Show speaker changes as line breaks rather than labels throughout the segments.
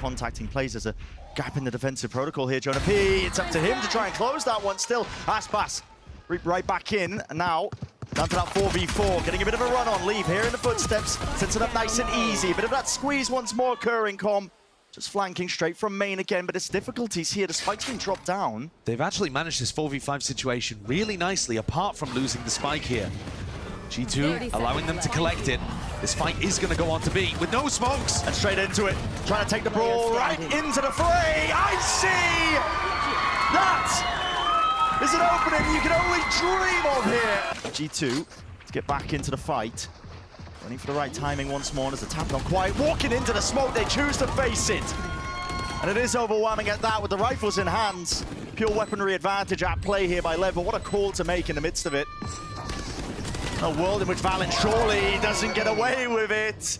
contacting plays. There's a gap in the defensive protocol here. Jonah P, it's up to him to try and close that one still. Aspas right back in, and now down to that 4v4, getting a bit of a run on. Leave here in the footsteps, sets it up nice and easy. A bit of that squeeze once more occurring, Com. Just flanking straight from main again, but it's difficulties here. The spike's been dropped down.
They've actually managed this 4v5 situation really nicely, apart from losing the spike here. G2 allowing them to collect it. This fight is going to go on to be with no smokes.
And straight into it, trying to take the brawl right into the fray. I see! That is an opening you can only dream of here. G2 to get back into the fight. Running for the right timing once more, and as the tap not quite walking into the smoke, they choose to face it. And it is overwhelming at that with the rifles in hand. Pure weaponry advantage at play here by Lev, but what a call to make in the midst of it. A world in which Valorant surely doesn't get away with it.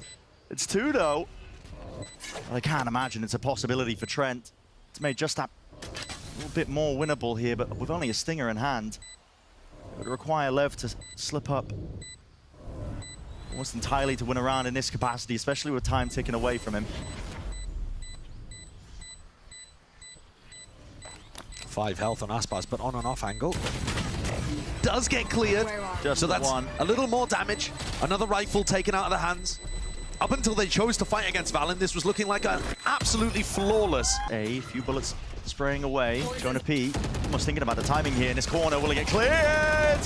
It's 2 though. Well, I can't imagine it's a possibility for Trent. It's made just that little bit more winnable here, but with only a stinger in hand. It would require Lev to slip up almost entirely to win a round in this capacity, especially with time ticking away from him.
5 health on Aspas, but on and off angle. Does get cleared, so that's a little more damage. Another rifle taken out of the hands. Up until they chose to fight against Valen, this was looking like an absolutely flawless.
A few bullets spraying away. Jonah P almost thinking about the timing here in this corner. Will it get cleared?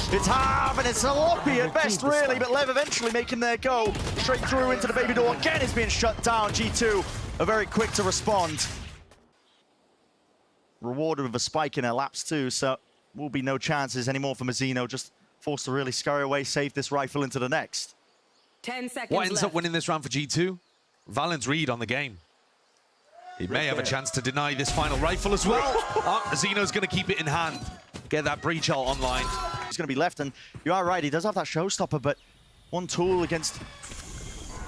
It's half, and it's sloppy at best, really, but Lev eventually making their go. Straight through into the baby door. Again, it's being shut down. G2 are very quick to respond. Rewarded with a spike in their laps, too, so will be no chances anymore for Mazzino. Just forced to really scurry away, save this rifle into the next.
10 seconds
What ends
left.
up winning this round for G2? Valen's read on the game. He may have a chance to deny this final rifle as well. Zeno's going to keep it in hand. Get that breach ult online.
He's going to be left, and you are right, he does have that showstopper, but one tool against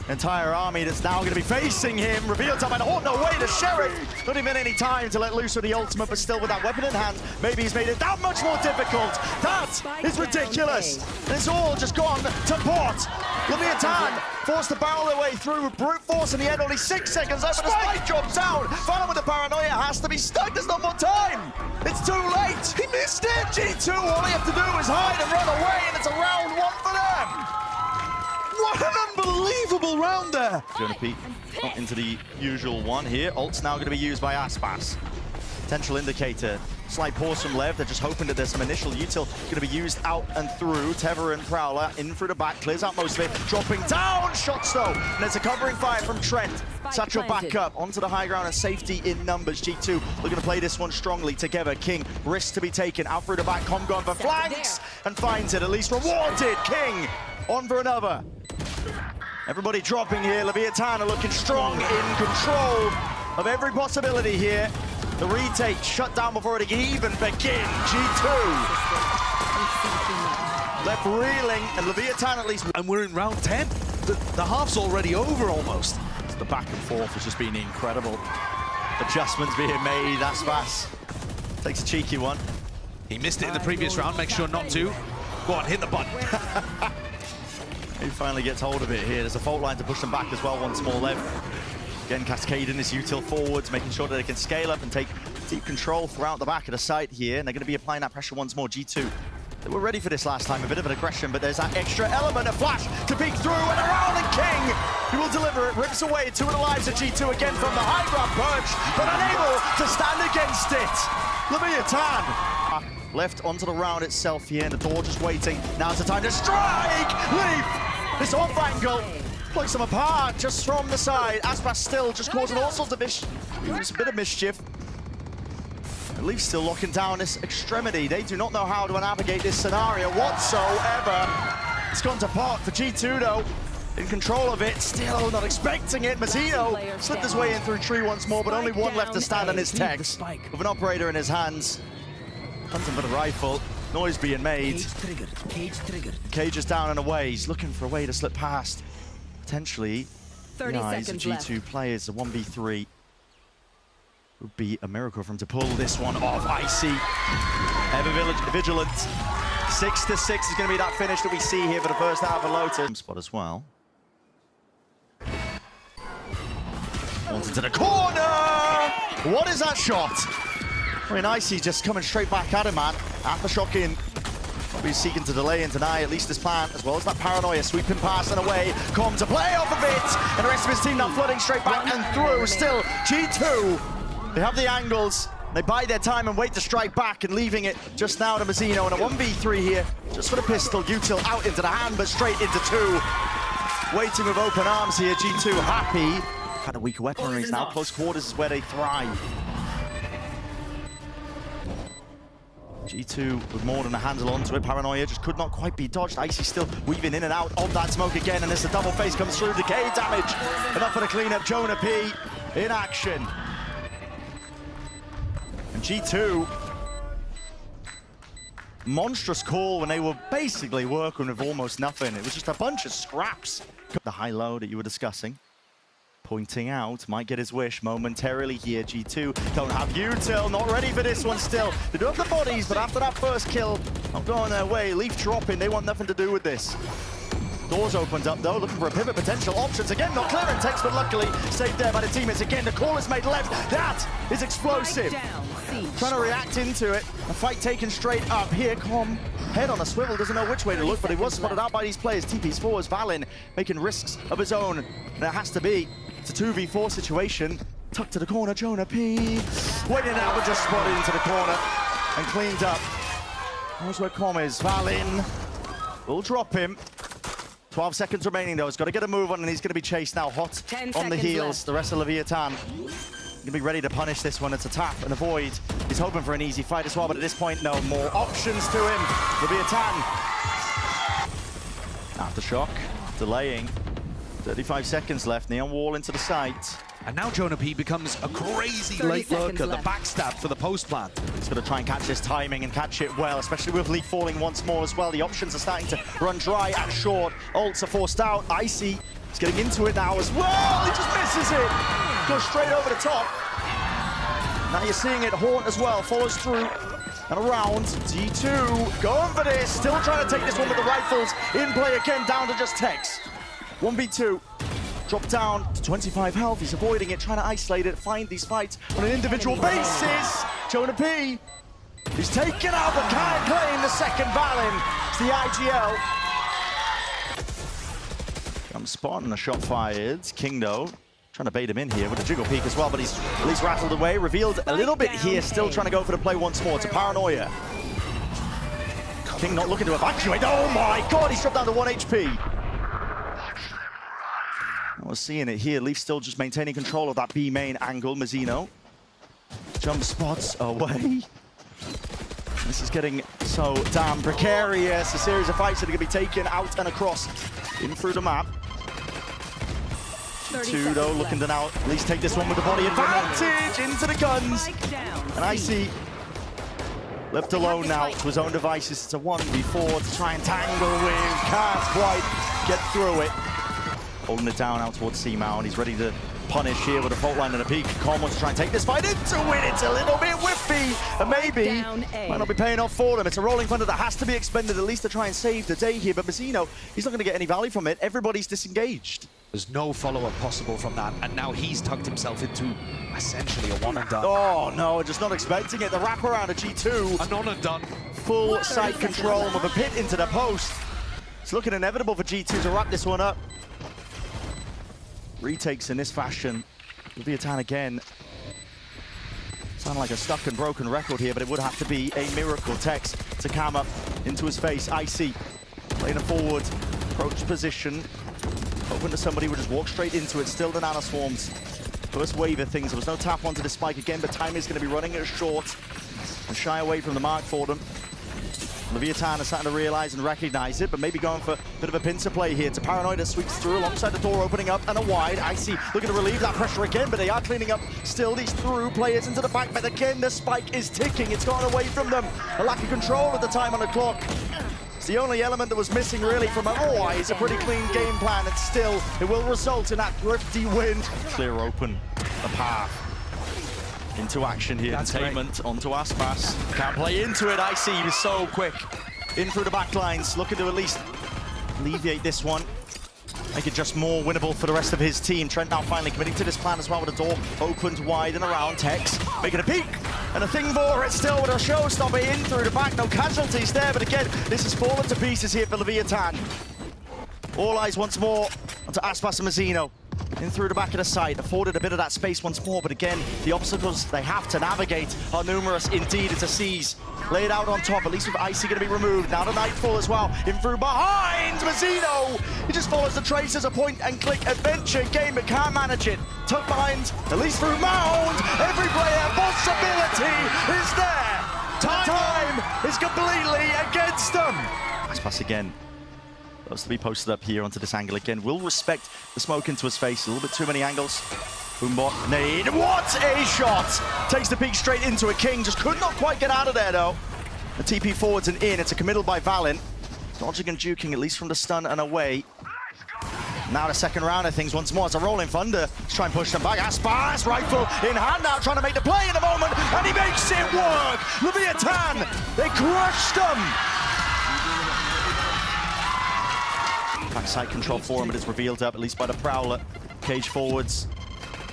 an entire army that's now going to be facing him. Reveal time, and oh no way, the Sheriff! Not even any time to let loose with the ultimate, but still with that weapon in hand, maybe he's made it that much more difficult. That is ridiculous. And it's all just gone to pot. Leviatán forced to barrel their way through with brute force in the end, only 6 seconds left, but the spike drops down. Final with the paranoia has to be stuck, there's not more time. It's too late. He missed it. G2, all they have to do is hide and run away, and it's a round 1 for them.
What an unbelievable round there!
Jonah P not into the usual one here. Ult's now going to be used by Aspas. Potential indicator. Slight pause from Lev. They're just hoping that there's some initial util going to be used out and through. Tever and Prowler in through the back. Clears out most of it. Dropping down. Shots though. And there's a covering fire from Trent. Satchel back up onto the high ground and safety in numbers. G2 looking to play this one strongly together. King, risk to be taken. Out through the back. Com going for flanks and finds it. At least rewarded. King on for another. Everybody dropping here. Leviatán are looking strong, in control of every possibility here. The retake shut down before it can even begin. G2 left reeling, and Leviatán at least.
And we're in round 10. The half's already over almost.
The back and forth has just been incredible. Adjustments being made. Aspas takes a cheeky one.
He missed it in the previous round. Make sure not to. Go on, hit the button.
He finally gets hold of it here. There's a fault line to push them back as well once more. Lev again cascading this util forwards, making sure that they can scale up and take deep control throughout the back of the site here, and they're going to be applying that pressure once more. G2, they were ready for this last time, a bit of an aggression, but there's that extra element of flash to peek through and around, and King, who will deliver it, rips away 2 of the lives of G2 again from the high ground perch, but unable to stand against it. Leviatán left onto the round itself here, and the door just waiting. Now's the time to strike! Leaf! This off angle plays them apart just from the side. Aspas still just causing all sorts of a bit of mischief. And Leaf still locking down this extremity. They do not know how to navigate this scenario whatsoever. It's gone to pot for G2 though. In control of it, still not expecting it. Mazzino slipped his way in through tree once more, but only one left to stand on his text. With an operator in his hands. Hunting for the rifle. Noise being made. Cage is down and away. He's looking for a way to slip past. Potentially,
30
the eyes of
seconds
G2 players. A 1v3 would be a miracle for him to pull this one off. Icy, ever vigilant. 6-6 is going to be that finish that we see here for the first half of Lotus. Spot as well. into the corner! What is that shot? I mean, Icy just coming straight back at him, man. Aftershock in. Probably seeking to delay and deny at least his plan, as well as that paranoia. Sweeping pass and away. Com to play off of it! And the rest of his team now flooding straight back and through. Still, G2. They have the angles. They bide their time and wait to strike back, and leaving it just now to Mazzino. And a 1v3 here, just for the pistol. Util out into the hand, but straight into two. Waiting with open arms here. G2 happy. Kind of weaker weaponry now. Close quarters is where they thrive. G2 with more than a handle onto it. Paranoia just could not quite be dodged. Icy still weaving in and out of that smoke again, and as the double face comes through, decay damage. Enough for the cleanup. Jonah P in action. And G2, monstrous call when they were basically working with almost nothing. It was just a bunch of scraps. The high-low that you were discussing. Pointing out, might get his wish momentarily here. G2 don't have Util, not ready for this one still. They do have the bodies, but after that first kill, not going their way. Leaf dropping, they want nothing to do with this. Doors opened up though, looking for a pivot potential. Options again, not clearing text, but luckily saved there by the teammates. Again, the call is made left. That is explosive. Trying to react into it. A fight taken straight up here. Com, head on a swivel, doesn't know which way to look, but he was spotted out by these players. TP's forwards, Valin making risks of his own. And it has to be. It's a 2v4 situation. Tucked to the corner, Jonah P. Waiting out, but just spotted into the corner and cleaned up. Knows where Com is. Valin will drop him. 12 seconds remaining though. He's got to get a move on, and he's going to be chased now hot on the heels. Left. The rest of Leviatán going to be ready to punish this one. It's a tap and avoid. He's hoping for an easy fight as well, but at this point, no more options to him. Leviatán. Aftershock, delaying. 35 seconds left. Neon wall into the site.
And now Jonah P becomes a crazy late lurker, the backstab for the post plan.
He's going to try and catch his timing and catch it well, especially with Leaf falling once more as well. The options are starting to run dry at short. Ults are forced out. Icy is getting into it now as well. He just misses it. Goes straight over the top. Now you're seeing it. Haunt as well. Follows through and around. G2 going for this. Still trying to take this one with the rifles. In play again, down to just Tex. 1v2. Drop down to 25 health. He's avoiding it, trying to isolate it, find these fights on an individual basis. Jonah P. He's taken out, but can't claim the second Valin. It's the IGL. Comes spot and a shot fired. Kingdo trying to bait him in here with a jiggle peek as well, but he's at least rattled away. Revealed a little bit here, still trying to go for the play once more. It's a paranoia. King not looking to evacuate. Oh my god, he's dropped down to 1 HP. We're seeing it here. Leaf still just maintaining control of that B main angle. Mazzino jump spots away. This is getting so damn precarious. A series of fights that are going to be taken out and across in through the map. G2 though looking to now at least take this one with the body advantage into the guns. And Icy left alone now to his own devices. It's a 1v4 to try and tangle with. Can't quite get through it. Holding it down out towards C-Mao, and he's ready to punish here with a fault line and a peak. Com wants to try and take this fight into it. It's a little bit whiffy, and maybe might not be paying off for them. It's a rolling thunder that has to be expended at least to try and save the day here. But Mazzino, he's not going to get any value from it. Everybody's disengaged.
There's no follow-up possible from that, and now he's tucked himself into essentially a one and done.
Oh no, just not expecting it. The wraparound of G2.
An on and done.
Full sight control with a pit into the post. It's looking inevitable for G2 to wrap this one up. Retakes in this fashion. Leviatán again. Sound like a stuck and broken record here, but it would have to be a miracle. Tex to cam up into his face. Icy playing a forward approach position. Hoping that somebody would just walk straight into it. Still the nano swarms. First wave of things. There was no tap onto the spike again, but time is going to be running it short and shy away from the mark for them. Leviatán is starting to realize and recognize it, but maybe going for a bit of a pincer play here. It's a paranoid that sweeps through alongside the door opening up and a wide. Icy looking to relieve that pressure again, but they are cleaning up still these through players into the back. But again, the spike is ticking. It's gone away from them. A lack of control at the time on the clock. It's the only element that was missing really from otherwise a pretty clean game plan, and still it will result in that thrifty win. Clear open the path into action here. Entertainment onto Aspas. Can't play into it. Icy, he was so quick. In through the back lines, looking to at least alleviate this one. make it just more winnable for the rest of his team. Trent now finally committing to this plan as well with the door opened wide and around. Tex making a peek and a thing for it still with a showstopper in through the back. No casualties there, but again, this has fallen to pieces here for Leviatán. All eyes once more onto Aspas and Mazzino. In through the back of the site, afforded a bit of that space once more, but again, the obstacles they have to navigate are numerous indeed. It's a seize. Laid out on top, at least with Icy going to be removed. Now to Nightfall as well, in through behind Mazzino. He just follows the traces, a point-and-click adventure game, but can't manage it. Tucked behind, at least through Mound. Every player possibility is there. Time is completely against them. Nice pass again. Loves to be posted up here onto this angle again. Will respect the smoke into his face. A little bit too many angles. Boombot, nade. What a shot! Takes the peek straight into a King. Just could not quite get out of there though. The TP forwards and in. It's a committal by Valin. Dodging and juking, at least from the stun and away. Now the second round of things once more. It's a rolling thunder. Let's try and push them back. Aspas, rifle in hand now, trying to make the play in a moment, and he makes it work! Leviatán, they crushed them! Backside control for him, but it's revealed up, at least by the Prowler. Cage forwards.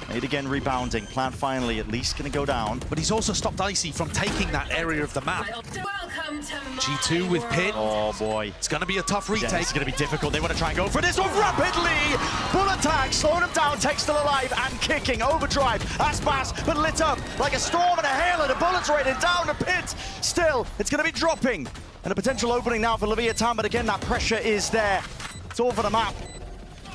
Made again, rebounding. Plan finally, at least going to go down.
But he's also stopped Icy from taking that area of the map. G2 with Pit.
Oh boy.
It's going to be a tough retake.
It's going to be difficult. They want to try and go for this one rapidly. Full attack, slowing him down. Tech still alive and kicking. Overdrive. Aspas, but lit up like a storm and a hail, and the bullets raining down the Pit. Still, it's going to be dropping. And a potential opening now for Leviatán, but again, that pressure is there. It's all for the map.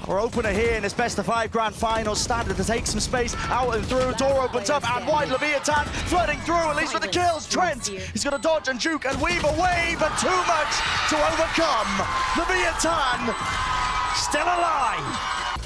Our opener here in this best-of-5 grand final, standard to take some space out and through. Door opens up and wide. Leviatán flooding through, at least with the kills. Trent, he's going to dodge and juke and weave away, but too much to overcome. Leviatán still alive.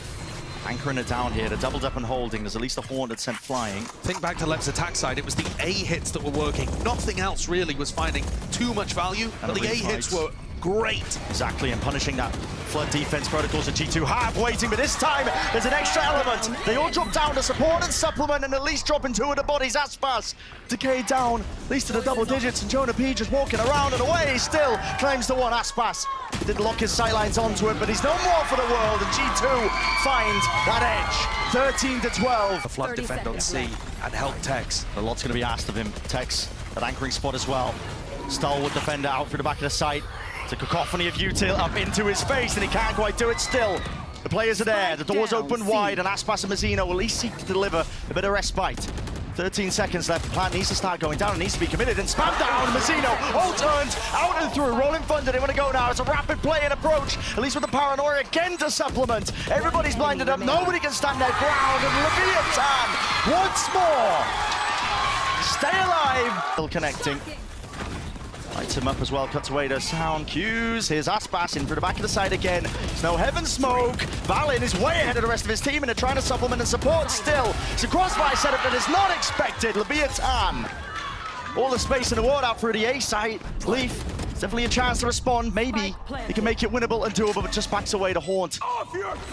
Anchoring it down here, they're doubled up and holding. There's at least a horn that's sent flying.
Think back to Lev's attack side, it was the A hits that were working. Nothing else really was finding too much value, but the A hits were great.
Exactly, and punishing that flood defense protocols that G2 have waiting, but this time there's an extra element. They all drop down to support and supplement, and at least dropping two of the bodies. Aspas decayed down, at least to the double digits, and Jonah P just walking around and away, still claims the one. Aspas did lock his sightlines onto it, but he's no more for the world, and G2 find that edge. 13-12.
The flood defend on C and help Tex.
A lot's going to be asked of him. Tex, that anchoring spot as well. Stalwart defender out through the back of the site. It's a cacophony of util up into his face, and he can't quite do it still. The players are there, the door's open wide, and Aspas and Mazzino will at least seek to deliver a bit of respite. 13 seconds left, the plan needs to start going down, it needs to be committed, and spam down, Mazzino, all turned, out and through, rolling thunder, they want to go now, it's a rapid play and approach, at least with the paranoia again to supplement. Everybody's blinded up, nobody can stand their ground, and Leviatán, once more, stay alive. Still connecting. Lights him up as well, cuts away to sound cues. Here's Aspas in for the back of the side again. There's no heaven smoke. Valin is way ahead of the rest of his team and they're trying to supplement and support still. It's a crossfire setup that is not expected. Leviatán. All the space in the world out through the A site. Leaf, it's definitely a chance to respond. Maybe he can make it winnable and doable, but just backs away to Haunt.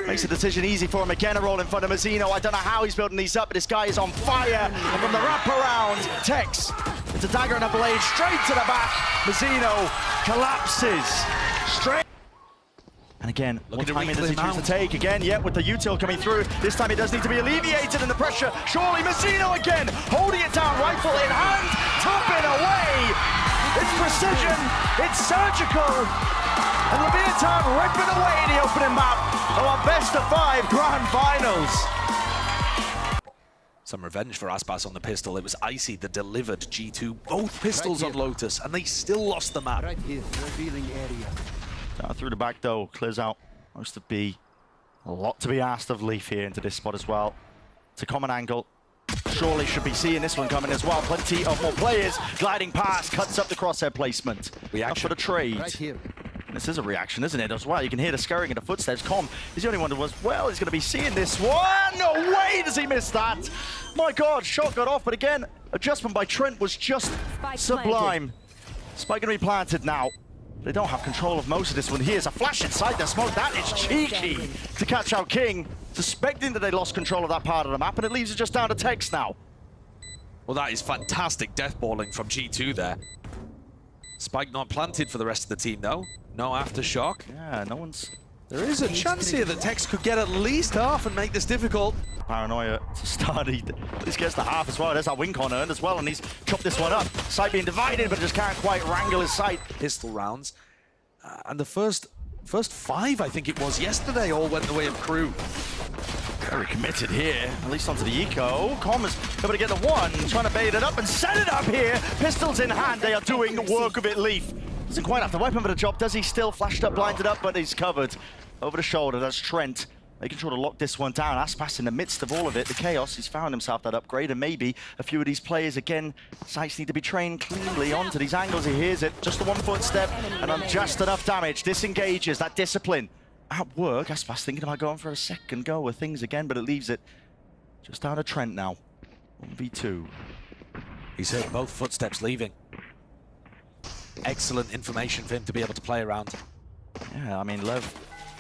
Makes the decision easy for him. Again, a roll in front of Mazzino. I don't know how he's building these up, but this guy is on fire. And from the wraparound, Tex. It's a dagger and a blade straight to the back. Mazzino collapses straight. And again, what timing does he choose to take? Again, yeah, with the util coming through. This time it does need to be alleviated in the pressure. Surely Mazzino again, holding it down, rifle in hand, topping away. It's precision, it's surgical. And Leviatán ripping away the opening map of our best-of-5 grand finals.
Some revenge for Aspas on the pistol. It was Icy that delivered G2 both pistols on Lotus, and they still lost the map.
Right here, revealing area.
Down through the back though, clears out most of B. A lot to be asked of Leaf here into this spot as well. It's a common angle. Surely should be seeing this one coming as well. Plenty of more players gliding past, cuts up the crosshair placement. Up for the trade.
Right here.
This is a reaction, isn't it, as well? You can hear the scurrying of the footsteps. Com is the only one who was, well, he's going to be seeing this one. No way does he miss that. My God, shot got off, but again, adjustment by Trent was just sublime. Spike going to be planted now. They don't have control of most of this one. Here's a flash inside the smoke. That is cheeky to catch out King, suspecting that they lost control of that part of the map, and it leaves it just down to Tex now.
Well, that is fantastic deathballing from G2 there. Spike not planted for the rest of the team, though. No aftershock.
Yeah, no one's
There is a chance here that Tex could get at least half and make this difficult.
Paranoia to start. He at least gets to half as well. There's that win con earned as well, and he's chopped this one up. Sight being divided, but just can't quite wrangle his sight.
Pistol rounds. And the first 5, I think it was, yesterday all went the way of Crew.
Very committed here, at least onto the eco. Com's able to get the one, trying to bait it up and set it up here. Pistols in hand, they are doing the work of it. Leaf doesn't quite have the weapon for the job, does he? Still flashed up, blinded up, but he's covered. Over the shoulder, that's Trent. Making sure to lock this one down. Aspas in the midst of all of it, the chaos, he's found himself that upgrade, and maybe a few of these players, again, sights need to be trained cleanly onto these angles. He hears it, just a 1 footstep, and on just enough damage. Disengages, that discipline at work. Aspas thinking about going for a second go with things again, but it leaves it just out of Trent now. 1v2.
He's heard both footsteps leaving. Excellent information for him to be able to play around.
Yeah, I mean, Lev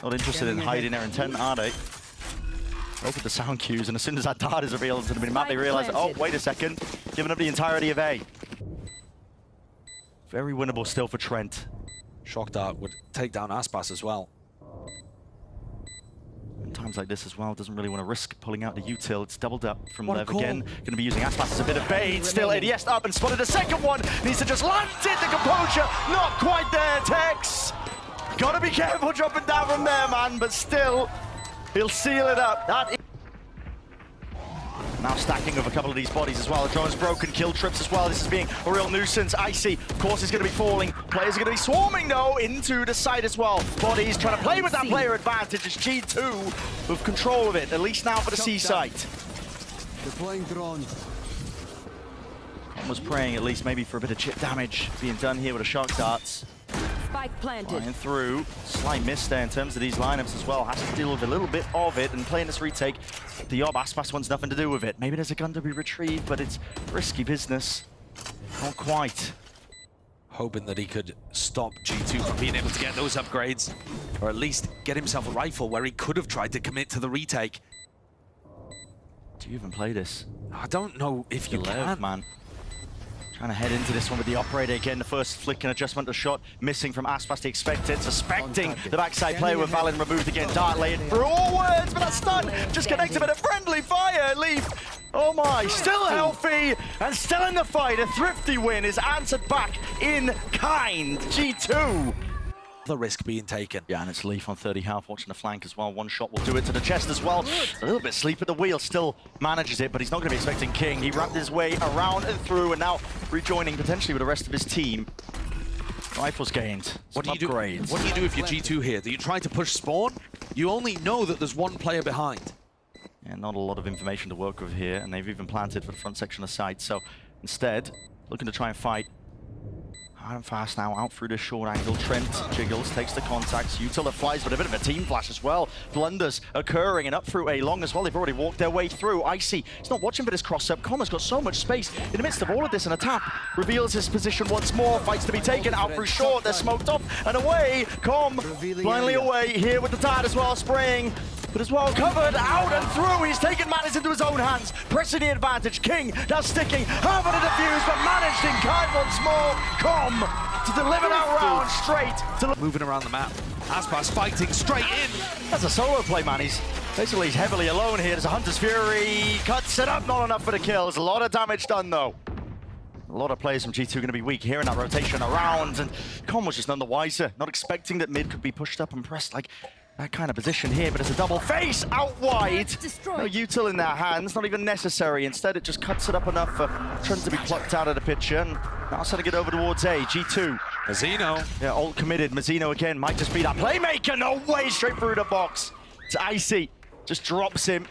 not interested in hiding their intent, are they? Open the sound cues, and as soon as that dart is revealed to the map, they realize, oh, wait a second, giving up the entirety of A. Very winnable still for Trent.
Shock dart would take down Aspas as well.
In times like this as well, doesn't really want to risk pulling out the util. It's doubled up from Lev again. Going to be using Aspas as a bit of bait. Still ADS up and spotted a second one. Needs to just land it. The composure not quite there. Tex. Got to be careful dropping down from there, man. But still, he'll seal it up. Now stacking with a couple of these bodies as well. The drone's broken, kill trips as well. This is being a real nuisance. Icy, of course, is going to be falling. Players are going to be swarming, though, into the site as well. Bodies trying to play with that player advantage. It's G2 with control of it, at least now for the C site.
Deploying drone.
Was praying at least maybe for a bit of chip damage being done here with the shock darts.
Spike planted.
Flying through. Slight miss there in terms of these lineups as well. Has to deal with a little bit of it, and playing this retake, the Yob Aspas wants nothing to do with it. Maybe there's a gun to be retrieved, but it's risky business. Not quite.
Hoping that he could stop G2 from being able to get those upgrades, or at least get himself a rifle where he could have tried to commit to the retake.
Do you even play this?
I don't know if you can.
Man. Trying to head into this one with the operator again. The first flick and adjustment to shot missing from Aspas. Expected, suspecting the backside player with Valin removed again. Dart laid through all words, but that stun just connected with a friendly fire. Leaf, oh my, still healthy and still in the fight. A thrifty win is answered back in kind. G2.
The risk being taken.
Yeah, and it's Leaf on 30 health, watching the flank as well. One shot will do it to the chest as well. A little bit sleep at the wheel, still manages it, but he's not going to be expecting King. He wrapped his way around and through, and now rejoining potentially with the rest of his team. Rifles gained.
What do you do? What do you do if you're G2 here? Do you try to push spawn? You only know that there's one player behind.
Yeah, not a lot of information to work with here, and they've even planted for the front section of the site. So instead, looking to try and fight. Hard and fast now, out through the short angle. Trent jiggles, takes the contacts. Util flies, but a bit of a team flash as well. Blunders occurring, and up through A long as well. They've already walked their way through. Icy, he's not watching for this cross-up. Com has got so much space in the midst of all of this, and a tap reveals his position once more. Fights to be taken, out through short. They're smoked off and away. Com finally away here with the dart as well, spraying. But as well covered, out and through. He's taken matters into his own hands, pressing the advantage. King, that's sticking, half of the defuse, but managed in kind once more. Com to deliver that round straight to
moving around the map. Aspas fighting straight in.
That's a solo play, man. He's heavily alone here. There's a Hunter's Fury, cuts it up, not enough for the kills. A lot of damage done though. A lot of players from G2 going to be weak here in that rotation around, and Com was just none the wiser, not expecting that mid could be pushed up and pressed like that kind of position here, but it's a double face out wide. No util in their hands, not even necessary. Instead, it just cuts it up enough for Trent to be plucked out of the picture, and now sending it over towards A. G2.
Mazzino.
Yeah, ult committed. Mazzino again, might just be that playmaker. No way, straight through the box. It's Icy, just drops him.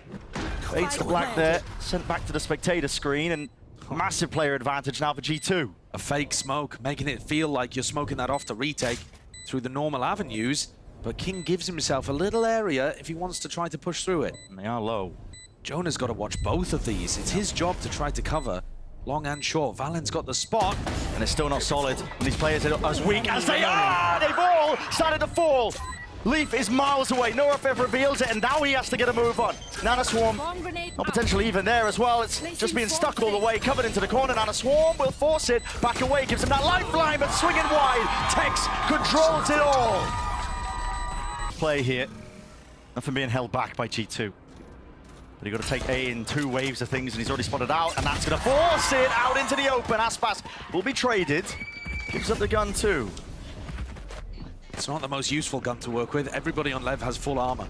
Fades the black there, sent back to the spectator screen, and massive player advantage now for G2.
A fake smoke, making it feel like you're smoking that off to retake through the normal avenues. But King gives himself a little area if he wants to try to push through it.
And they are low.
Jonah's got to watch both of these. It's his job to try to cover long and short. Valen's got the spot.
And it's still not solid. And these players are as weak as they are. They've all started to fall. Leaf is miles away. Norafev reveals it, and now he has to get a move on. Nana Swarm, not potentially even there as well. It's just being stuck all the way, covered into the corner. Nana Swarm will force it back away, gives him that lifeline, but swinging wide. Tex controls it all. play here. Nothing being held back by G2. But you've got to take A in 2 waves of things, and he's already spotted out, and that's going to force it out into the open. Aspas will be traded. Gives up the gun too.
It's not the most useful gun to work with. Everybody on Lev has full armor.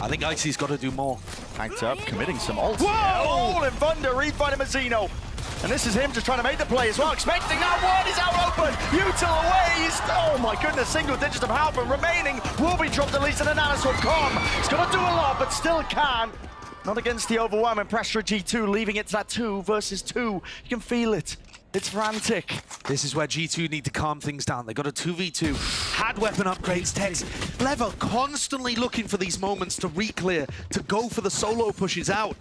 I think Icy's got to do more.
Tanked up, committing some ult.
Whoa!
All in Thunder, refinding Mazzino. And this is him just trying to make the play as well. Expecting that one, is out open. Util away, oh my goodness, single digits of health, and remaining will be dropped at least in an Anaswap Com. He's got to do a lot, but still can. Not against the overwhelming pressure of G2, leaving it to that 2 versus 2. You can feel it. It's frantic.
This is where G2 need to calm things down. They got a 2v2, had weapon upgrades, Tex. Lev are constantly looking for these moments to re-clear, to go for the solo pushes out.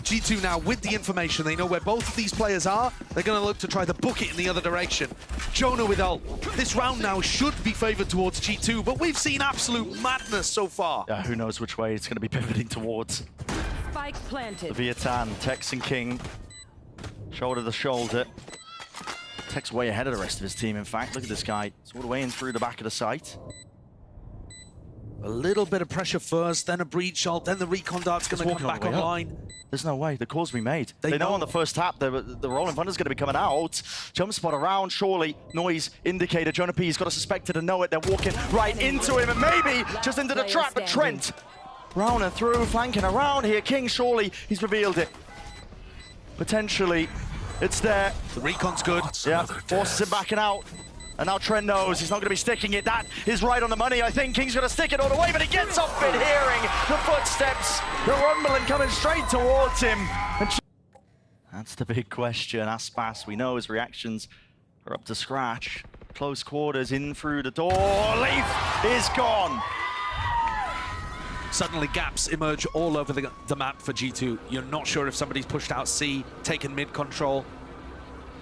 G2 now, with the information, they know where both of these players are. They're going to look to try to book it in the other direction. Jonah with ult. This round now should be favored towards G2, but we've seen absolute madness so far.
Yeah, who knows which way it's going to be pivoting towards.
Spike planted.
Leviatán, Tex and King, shoulder to shoulder. Tex way ahead of the rest of his team, in fact. Look at this guy. It's all the way in through the back of the site.
A little bit of pressure first, then a breach ult, then the recon dart's going to come back online.
There's no way. The call's be made. They know
know
on the first tap the Rolling Thunder's going to be coming out. Jump spot around, surely. Noise indicator. Jonah P's got to suspect it and know it. They're walking right into him and maybe just into the trap. But Trent, round and through, flanking around here. King, surely he's revealed it. Potentially, it's there.
The recon's good.
Yeah, forces him backing out. And now Trent knows he's not going to be sticking it. That is right on the money. I think King's going to stick it all the way, but he gets off it, hearing the footsteps, the rumbling coming straight towards him. And that's the big question. Aspas, we know his reactions are up to scratch. Close quarters, in through the door. Leaf is gone.
Suddenly gaps emerge all over the map for G2. You're not sure if somebody's pushed out C, taken mid control.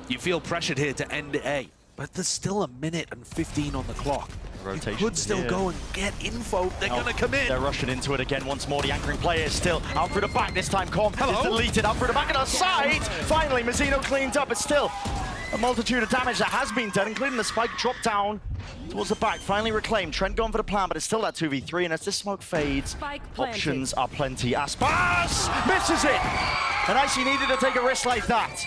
You feel pressured here to end A. But there's still a minute and 15 on the clock.
Rotation.
You could still go and get info. They're going to come in.
They're rushing into it again once more. The anchoring player is still out through the back. This time Com is deleted out through the back of the side. Finally, Mazzino cleaned up. It's still a multitude of damage that has been done, including the spike drop down towards the back. Finally reclaimed. Trent going for the plan, but it's still that 2v3. And as this smoke fades, options are plenty. Aspas misses it. And Icy needed to take a risk like that.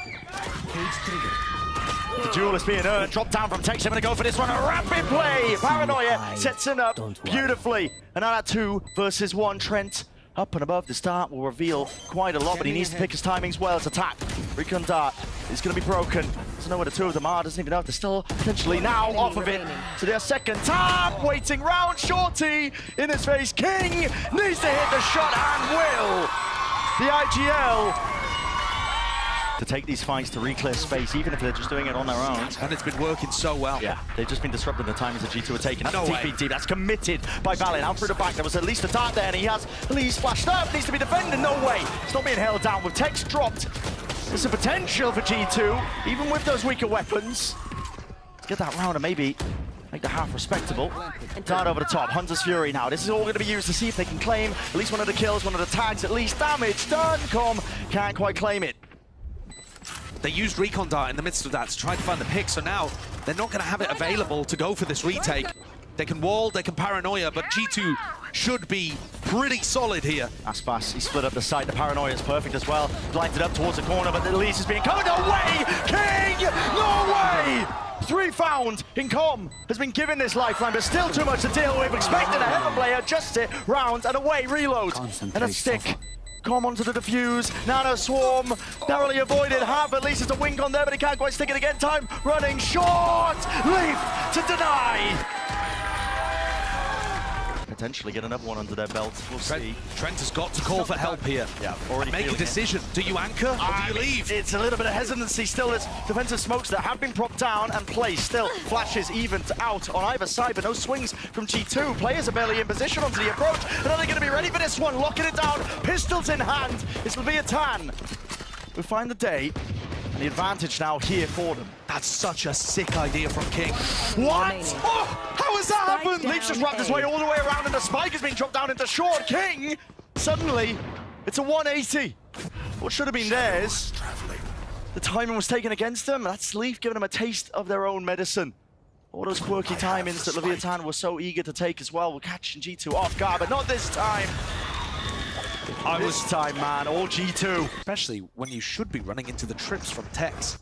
The duel is being earned. Drop down from Tex. I'm going to go for this one. A rapid play. Paranoia sets him up beautifully. And now that 2 versus 1. Trent up and above the start will reveal quite a lot, but he needs to pick his timings well. It's a tap. Recon dart is going to be broken. Doesn't know where the 2 of them are. Doesn't even know if they're still potentially now off of it. So their second tap. Waiting round. Shorty in his face. King needs to hit the shot and will. The IGL to take these fights to re-clear space, even if they're just doing it on their own.
And it's been working so well.
Yeah, they've just been disrupting the timings that G2 are taking. That's
No
TPT, that's committed by Valorant. Out through the back, there was at least a dart there, and he has at least flashed up, needs to be defended. No way, it's not being held down. With Tex dropped, there's a potential for G2, even with those weaker weapons. Let's get that round and maybe make the half respectable. Dart over the top, Hunter's Fury now. This is all going to be used to see if they can claim at least one of the kills, one of the tags, at least damage done. Com can't quite claim it.
They used Recon Dart in the midst of that to try to find the pick, so now they're not going to have it available to go for this retake. They can wall, they can Paranoia, but G2 should be pretty solid here.
Aspas, he split up the site. The Paranoia is perfect as well. Blinded up towards the corner, but the Elise is being covered. No way! King! No way! 3 found in Com has been given this lifeline, but still too much to deal with. Expected a Heaven player, just it, round and away, reload, and a stick. Com onto the defuse, Nano Swarm, narrowly avoided, have at least it's a wing on there, but he can't quite stick it again. Time running short, Leaf to deny. Potentially get another one under their belt, we'll see.
Trent has got to call for help here.
Yeah, already
make a decision. Do you anchor or do you leave?
It's a little bit of hesitancy still. There's defensive smokes that have been propped down and placed. Still flashes evened out on either side, but no swings from G2. Players are barely in position onto the approach. And are they going to be ready for this one? Locking it down, pistols in hand. It's Leviatán. We find the day. And the advantage now here for them.
That's such a sick idea from King.
What? Oh, how has that happened? Leaf's just wrapped his way all the way around and the spike has been dropped down into short. King, suddenly, it's a 180. What should have been theirs. The timing was taken against them. That's Leaf giving them a taste of their own medicine. All those quirky timings that Leviatán was so eager to take as well were catching G2 off guard, but not this time. This time, man, all G2.
Especially when you should be running into the trips from Tex.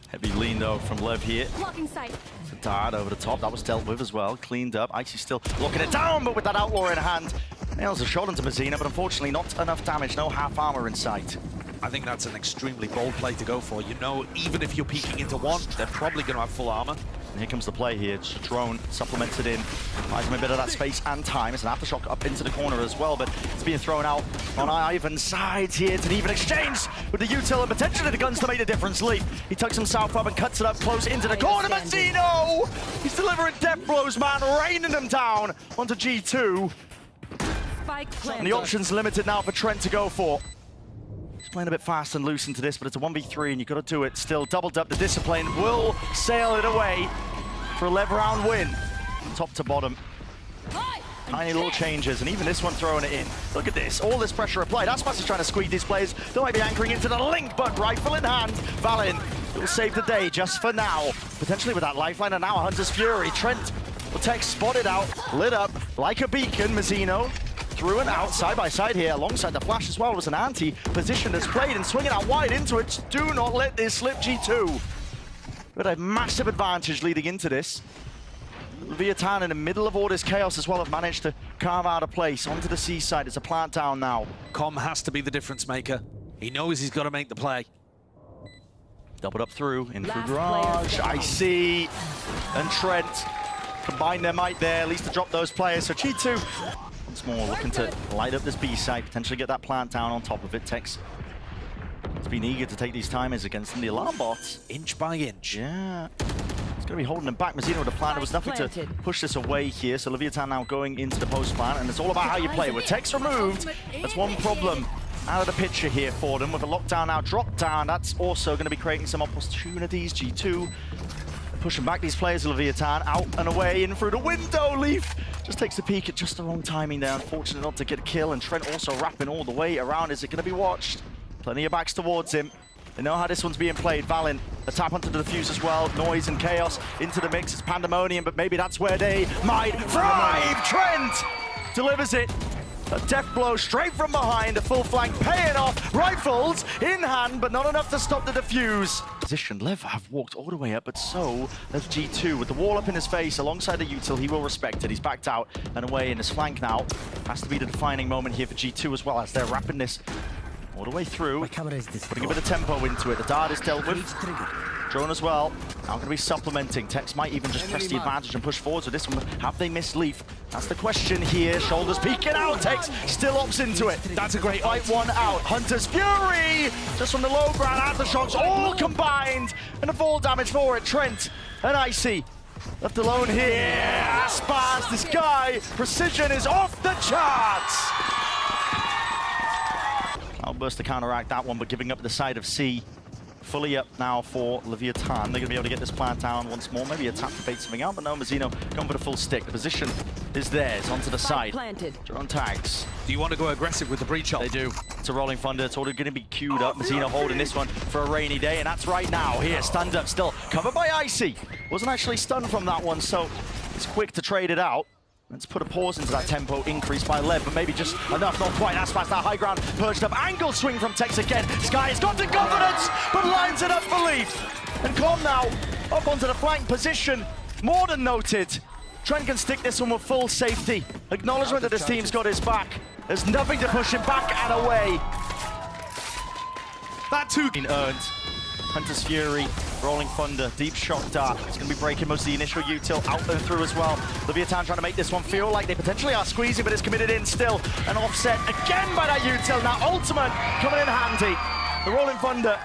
Heavy lean though from Lev here.
Blocking sight.
It's a dart over the top, that was dealt with as well. Cleaned up, Icy still locking it down, but with that Outlaw in hand. Nails a shot into Messina, but unfortunately not enough damage, no half armor in sight.
I think that's an extremely bold play to go for. You know, even if you're peeking into one, they're probably going to have full armor.
And here comes the play here. Just a drone supplemented in. Buys him a bit of that space and time. It's an aftershock up into the corner as well, but it's being thrown out on Ivan's sides here. It's an even exchange with the util and potentially the guns to make a difference. Leap. He tucks himself up and cuts it up close into the corner. Mazzino! He's delivering death blows, man, raining them down onto G2.
Spike planted.
And the options limited now for Trent to go for. He's playing a bit fast and loose into this, but it's a 1v3 and you've got to do it. Still doubled up. The discipline will sail it away for a 11-round win. Top to bottom. Tiny little changes, and even this one throwing it in. Look at this, all this pressure applied. Aspas is trying to squeeze these players. They might be anchoring into the link, but rifle in hand. Valin will save the day just for now. Potentially with that lifeline, and now Hunter's Fury. Trent will take spotted out, lit up like a beacon. Mazzino through and out, side by side here, alongside the flash as well. Was an anti-position that's played and swinging out wide into it. Do not let this slip, G2. But a massive advantage leading into this. Leviatán in the middle of all this chaos as well have managed to carve out a place onto the seaside. It's a plant down now.
Com has to be the difference maker. He knows he's got to make the play.
Doubled up through, in through Garage, Icy, and Trent. Combine their might there, at least to drop those players. So G2, once more looking to light up this B site, potentially get that plant down on top of it. Tex has been eager to take these timers against them. The alarm bots.
Inch by inch.
Yeah. It's going to be holding them back. Mazzino with a plan. There was nothing to push this away here. So Leviatán now going into the post plan, and it's all about how you play. With Tex removed, that's one problem out of the picture here for them. With a lockdown now dropped down, that's also going to be creating some opportunities. G2 pushing back these players. Leviatán out and away in through the window. Leaf just takes a peek at just the wrong timing there. Unfortunate not to get a kill, and Trent also wrapping all the way around. Is it going to be watched? Plenty of backs towards him. They know how this one's being played. Valin, a tap onto the defuse as well. Noise and chaos into the mix. It's pandemonium, but maybe that's where they might thrive. Trent delivers it. A death blow straight from behind. A full flank paying off. Rifles in hand, but not enough to stop the defuse. Position. Lev have walked all the way up, but so has G2. With the wall up in his face alongside the util, he will respect it. He's backed out and away in his flank now. Has to be the defining moment here for G2 as well, as they're wrapping this all the way through, putting a bit of tempo into it. The dart is dealt with. Drone as well. Now going to be supplementing. Tex might even just press the advantage and push forwards with this one. Have they missed Leaf? That's the question here. Shoulders peeking out. Tex still opts into it. That's a great fight. One out. Hunter's Fury just from the low ground. Aftershocks all combined. And the fall damage for it. Trent and Icy left alone here. Aspas, this guy, precision is off the charts. Outburst to counteract that one, but giving up the side of C. Fully up now for Leviatán. They're going to be able to get this plant down once more. Maybe a tap to bait something out, but no, Mazzino going for the full stick. The position is theirs, onto the side. Drone tags.
Do you want to go aggressive with the breach ult?
They do. It's a rolling thunder. It's all going to be queued up. Mazzino holding this one for a rainy day, and that's right now. Here, stunned up still. Covered by Icy. Wasn't actually stunned from that one, so it's quick to trade it out. Let's put a pause into that tempo increase by Lev, but maybe just enough, not quite. Aspas, that high ground, perched up. Angle swing from Tex again. Sky has got the confidence, but lines it up for Leaf. And Com now up onto the flank position. More than noted. Trent can stick this one with full safety. Acknowledgement that this team's got his back. There's nothing to push him back and away. That too earned. Hunter's Fury, Rolling Thunder, Deep Shock Dart. It's going to be breaking most of the initial util out and through as well. Leviatán trying to make this one feel like they potentially are squeezing, but it's committed in still. An offset again by that util. Now Ultimate coming in handy. The Rolling Thunder,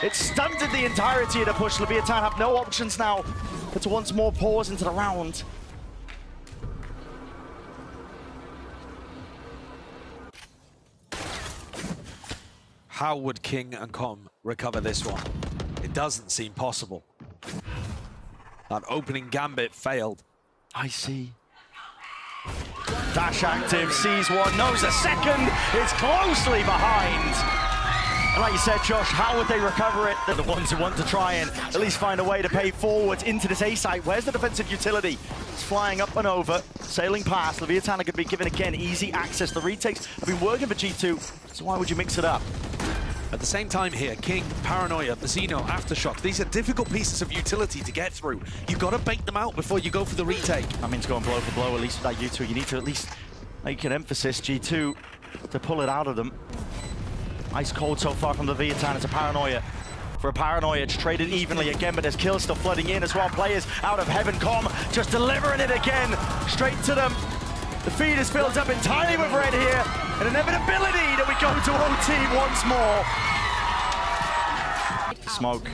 it stunted the entirety of the push. Leviatán have no options now, but to once more pause into the round.
How would King and Com recover this one? It doesn't seem possible. That opening gambit failed.
I see. Dash active, sees one, knows a second, is closely behind. And like you said, Josh, how would they recover it? They're the ones who want to try and at least find a way to pay forward into this A site. Where's the defensive utility? It's flying up and over, sailing past. Leviatán are going to be given, again, easy access. The retakes have been working for G2, so why would you mix it up?
At the same time here, King, Paranoia, Mazzino, Aftershock, these are difficult pieces of utility to get through. You've got to bait them out before you go for the retake.
That means going blow for blow, at least with that U2. You need to at least make an emphasis, G2, to pull it out of them. Ice cold so far from Leviatán. It's a Paranoia. For a Paranoia, it's traded evenly again, but there's kills still flooding in as well. Players out of heaven. Com just delivering it again, straight to them. The feed is filled up entirely with red here. An inevitability that we go to OT once more. Smoke.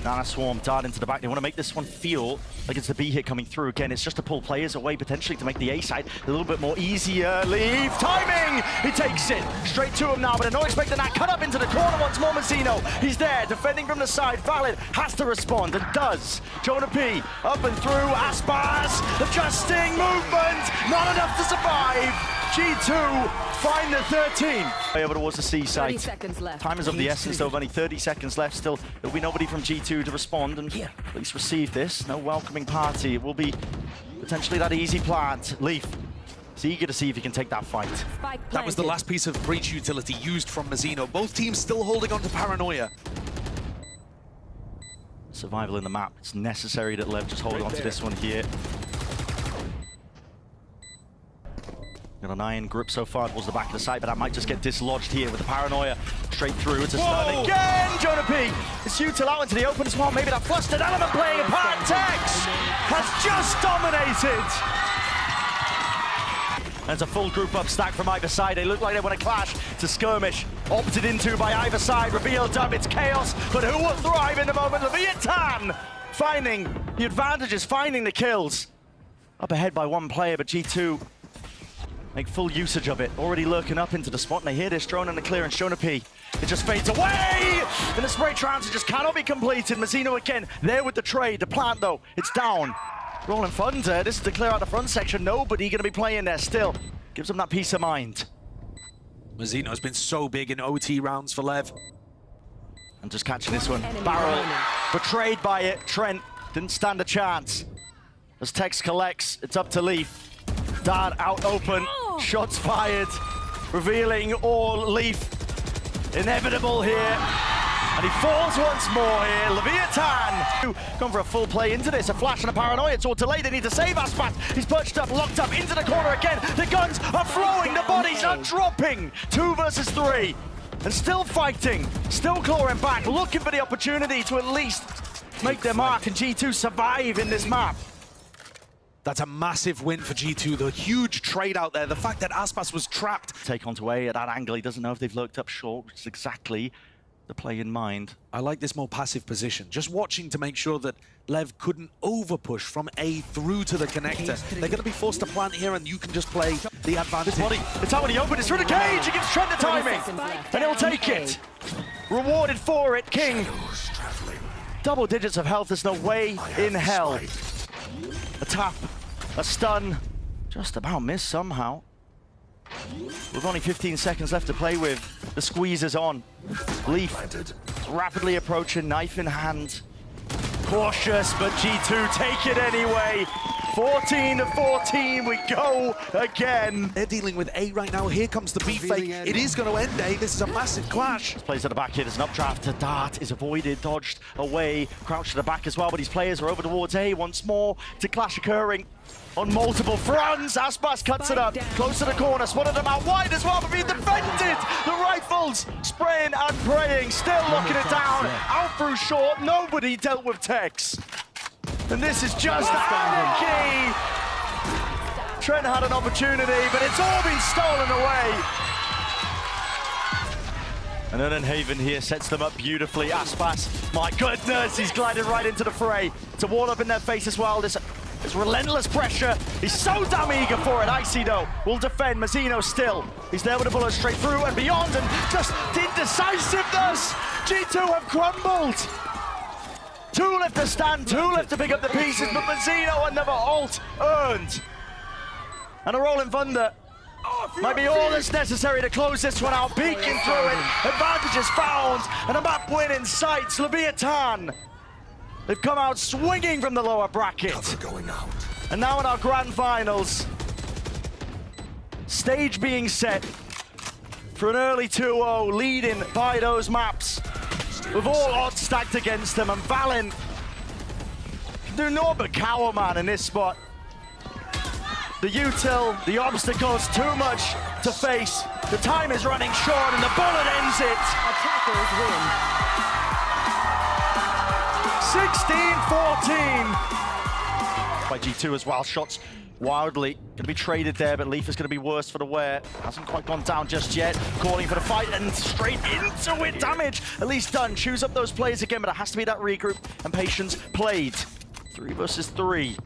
Nana Swarm dart into the back. They want to make this one feel like it's the B hit coming through again. It's just to pull players away potentially to make the A side a little bit more easier. Leave timing! He takes it straight to him now, but they're not expecting that. Cut up into the corner once more. Mazzino, he's there defending from the side. Valid has to respond and does. Jonah P up and through. Aspas adjusting movement, not enough to survive. G2 find the 13. Over towards the C site.
30 seconds left.
Time is of the essence, though. Only 30 seconds left. Still, there'll be nobody from G2 to respond and at least receive this. No welcoming party. It will be potentially that easy plant. Leaf is eager to see if he can take that fight.
That was the last piece of breach utility used from Mazzino. Both teams still holding on to Paranoia.
Survival in the map. It's necessary that Lev just hold on to this one here. Got an iron grip so far towards the back of the site, but that might just get dislodged here with the Paranoia straight through. It's a stun again. Jonah P. It's util out into the open as well. Maybe that flustered element playing a part. Tex has just dominated. There's a full group up stack from either side. They look like they want to clash. It's a skirmish opted into by either side. Revealed up. It's chaos, but who will thrive in the moment? Leviatán finding the advantages, finding the kills. Up ahead by one player, but G2 make full usage of it. Already lurking up into the spot, and they hear this drone in the clearance. Jonah P. It just fades away! And the spray transit just cannot be completed. Mazzino again, there with the trade. The plant, though, it's down. Rolling Thunder, this is to clear out the front section. Nobody going to be playing there still. Gives them that peace of mind.
Mazzino's been so big in OT rounds for Lev.
And just catching this one. Barrel, betrayed by it. Trent didn't stand a chance. As Tex collects, it's up to Leaf. Dart out open, shots fired, revealing all. Leaf inevitable here, and he falls once more here. Leviatán gone for a full play into this, a flash and a Paranoia. It's all delayed. They need to save Aspas. He's perched up, locked up into the corner again. The guns are flowing, the bodies are dropping. 2 versus 3, and still fighting, still clawing back, looking for the opportunity to at least make their mark and G2 survive in this map.
That's a massive win for G2. The huge trade out there. The fact that Aspas was trapped.
Take onto A at that angle. He doesn't know if they've lurked up short, which is exactly the play in mind.
I like this more passive position. Just watching to make sure that Lev couldn't overpush from A through to the connector. They're going to be forced to plant here, and you can just play the advantage.
It's out when he opened. It's through the cage. He gives Trent the timing, and he'll take it. Rewarded for it, King. Double digits of health. There's no way in hell. A tap, a stun, just about missed somehow. With only 15 seconds left to play with, the squeeze is on. Leaf rapidly approaching, knife in hand. Cautious, but G2 take it anyway. 14-14, we go again.
They're dealing with A right now. Here comes the B fake. It is going to end A. This is a massive clash.
Plays at the back here. There's an updraft. To Dart is avoided, dodged away, crouched to the back as well. But these players are over towards A once more. It's a clash occurring on multiple fronts. Aspas cuts it up, close to the corner. Spotted them out wide as well, but being defended. The rifles spraying and praying, still locking it down. Out through short. Nobody dealt with Tex. And this is just anarchy. Trent had an opportunity, but it's all been stolen away. And then Haven here sets them up beautifully. Aspas, my goodness, he's glided right into the fray. It's a wall up in their face as well. This relentless pressure. He's so damn eager for it. Icy, though, will defend. Mazzino still. He's there with a bullet straight through and beyond, and just indecisiveness. G2 have crumbled. 2 left to stand, 2 left to pick up the pieces, but Mazzino another ult earned. And a Rolling Thunder Might be all that's necessary to close this one out. Peeking through it. Advantage is found. And a map win in sight. Leviatán. They've come out swinging from the lower bracket.
Going out.
And now in our grand finals, stage being set for an early 2-0, leading by those maps. With all odds stacked against them, and Valorant can do naught but cower, man, in this spot. The util, the obstacles, too much to face. The time is running short and the bullet ends it.
Attackers win.
16-14. By G2 as well, shots wildly gonna be traded there, but Leaf is gonna be worse for the wear. Hasn't quite gone down just yet. Calling for the fight and straight into it. Damage at least done. Choose up those players again, but it has to be that regroup and patience played. 3 versus 3.